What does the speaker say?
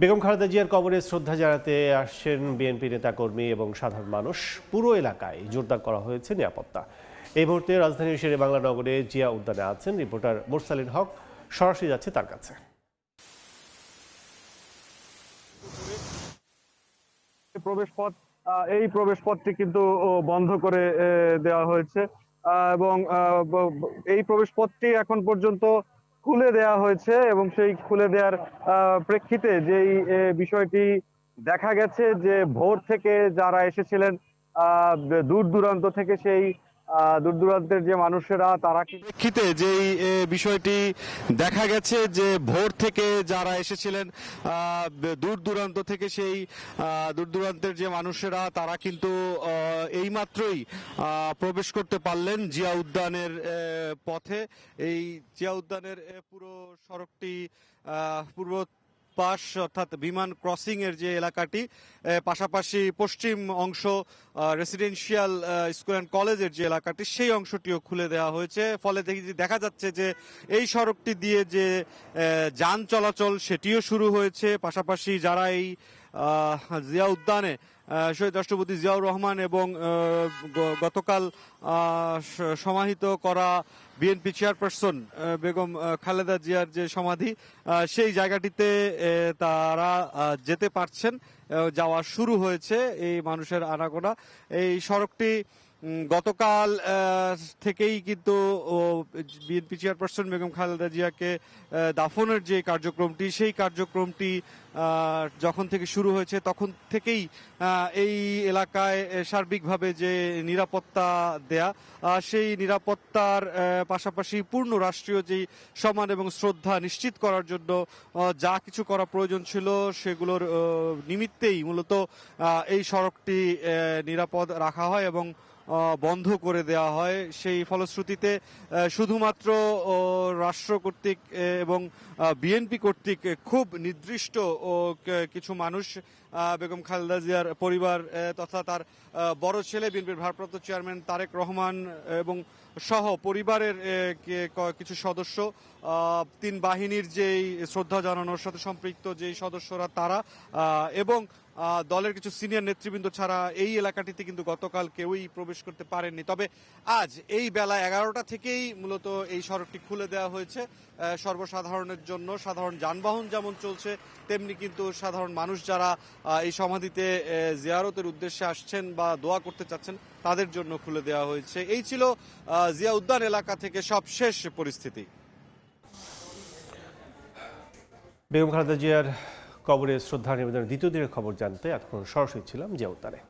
বেগম খালেদা জিয়ার কবরে শ্রদ্ধা জানাতে আসছেন বিএনপি নেতাকর্মী এবং সাধারণ মানুষ। পুরো এলাকায় জোরদার করা হয়েছে নিরাপত্তা। এই মুহূর্তে রাজধানীর শেরে বাংলা নগরে জিয়া উদ্যানে আছেন রিপোর্টার মুরসালিন হক। সরাসরি যাচ্ছে তার কাছে। এই প্রবেশ পথটি কিন্তু বন্ধ করে দেওয়া হয়েছে এবং এই প্রবেশ পথটি এখন পর্যন্ত খুলে দেওয়া হয়েছে এবং সেই খুলে দেওয়ার প্রেক্ষিতে যেই বিষয়টি দেখা গেছে যে ভোর থেকে যারা এসেছিলেন দূর দূরান্ত থেকে সেই দূর দূরান্তের যে মানুষেরা তারা প্রেক্ষিতে যেই বিষয়টি দেখা গেছে যে ভোর থেকে যারা এসেছিলেন দূর দূরান্ত থেকে সেই দূর দূরান্তের যে মানুষেরা তারা কিন্তু এইমাত্রই প্রবেশ করতে পারলেন জিয়া উদ্যানের পথে। এই জিয়া উদ্যানের পুরো সড়কটি পূর্ব পাশ অর্থাৎ বিমান ক্রসিং এর যে এলাকাটি, পাশাপাশি পশ্চিম অংশ রেসিডেন্সিয়াল স্কুল অ্যান্ড কলেজের যে এলাকাটি সেই অংশটিও খুলে দেওয়া হয়েছে। ফলে দেখা যাচ্ছে যে এই সড়কটি দিয়ে যে যান চলাচল সেটিও শুরু হয়েছে। পাশাপাশি যারা এই জিয়া উদ্যানে শহীদ রাষ্ট্রপতি জিয়াউর রহমান এবং গতকাল সমাহিত করা বিএনপি চেয়ারপারসন বেগম খালেদা জিয়ার যে সমাধি, সেই জায়গাটিতে তারা যেতে পারছেন, যাওয়া শুরু হয়েছে এই মানুষের আনাগোনা। এই সড়কটি গতকাল থেকেই কিন্তু বিএনপি চেয়ারপারসন বেগম খালেদা জিয়াকে দাফনের যে কার্যক্রমটি, সেই কার্যক্রমটি যখন থেকে শুরু হয়েছে তখন থেকেই এই এলাকায় সার্বিকভাবে যে নিরাপত্তা দেয়া, সেই নিরাপত্তার পাশাপাশি পূর্ণ রাষ্ট্রীয় যেই সম্মান এবং শ্রদ্ধা নিশ্চিত করার জন্য যা কিছু করা প্রয়োজন ছিল সেগুলোর নিমিত্তেই মূলত এই সড়কটি নিরাপদ রাখা হয় এবং বন্ধ করে দেওয়া হয়। সেই ফলশ্রুতিতে শুধুমাত্র রাষ্ট্র কর্তৃক এবং বিএনপি কর্তৃক খুব নির্দিষ্ট কিছু মানুষ, বেগম খালেদা জিয়ার পরিবার তথা তার বড় ছেলে বিএনপির ভারপ্রাপ্ত চেয়ারম্যান তারেক রহমান এবং সহ পরিবারের কিছু সদস্য, তিন বাহিনীর যেই শ্রদ্ধা জানানোর সাথে সম্পৃক্ত যেই সদস্যরা তারা এবং দলের কিছু সিনিয়র নেতৃবৃন্দ ছাড়া এই এলাকাটিতে কিন্তু গতকাল কেউই প্রবেশ করতে পারেননি। তবে আজ এই বেলা 11টা থেকেই মূলত এই সড়কটি খুলে দেওয়া হয়েছে সর্বসাধারণের জন্য। সাধারণ যানবাহন যেমন চলছে, তেমনি কিন্তু সাধারণ মানুষ যারা এই সমাধিতে জিয়ারতের উদ্দেশ্যে আসছেন বা দোয়া করতে চাচ্ছেন তাদের জন্য খুলে দেওয়া হয়েছে। এই ছিল জিয়া উদ্যান এলাকা থেকে সবশেষ পরিস্থিতি। বেগম খালেদা জিয়ার কবরে শ্রদ্ধা নিবেদনের দ্বিতীয় দিনের খবর জানতে এতক্ষণ সরাসরি ছিলাম জিয়া উদ্যানে।